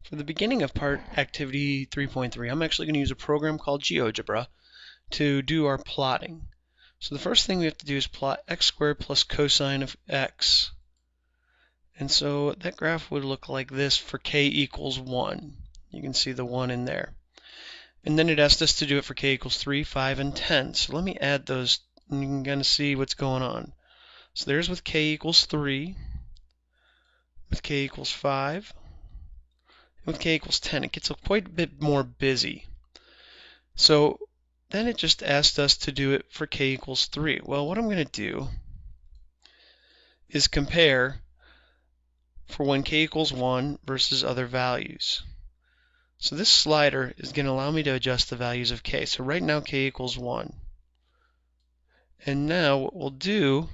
For the beginning of part activity 3.3, I'm actually going to use a program called GeoGebra to do our plotting. So the first thing we have to do is plot x squared plus cosine of x. And so that graph would look like this for k equals 1. You can see the 1 in there. And then it asked us to do it for k equals 3, 5, and 10. So let me add those, and you can kind of see what's going on. So there's with k equals 3, with k equals 5, and with k equals 10. It gets quite a bit more busy. So then it just asked us to do it for k equals 3. Well, what I'm going to do is compare for when k equals 1 versus other values. So this slider is going to allow me to adjust the values of k. So right now k equals 1. And now what we'll do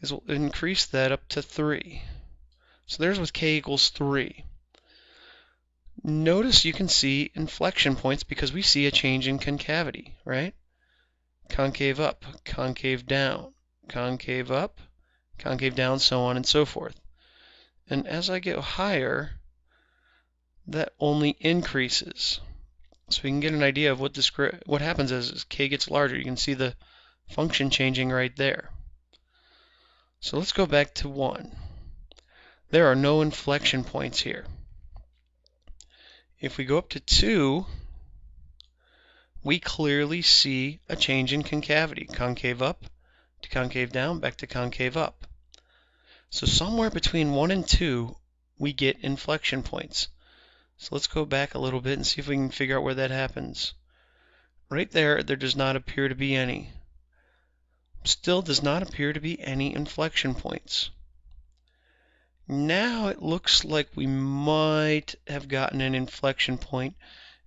is we'll increase that up to 3. So there's with k equals 3. Notice you can see inflection points because we see a change in concavity, right? Concave up, concave down, concave up, concave down, so on and so forth. And as I get higher, that only increases. So we can get an idea of what happens as k gets larger. You can see the function changing right there. So let's go back to 1. There are no inflection points here. If we go up to 2, we clearly see a change in concavity. Concave up to concave down, back to concave up. So somewhere between 1 and 2, we get inflection points. So let's go back a little bit and see if we can figure out where that happens. Right there, there does not appear to be any. Still does not appear to be any inflection points. Now it looks like we might have gotten an inflection point,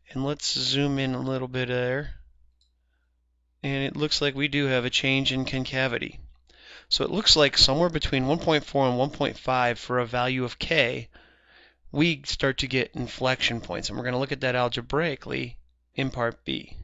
and let's zoom in a little bit there. And it looks like we do have a change in concavity. So it looks like somewhere between 1.4 and 1.5 for a value of k, we start to get inflection points. And we're going to look at that algebraically in part B.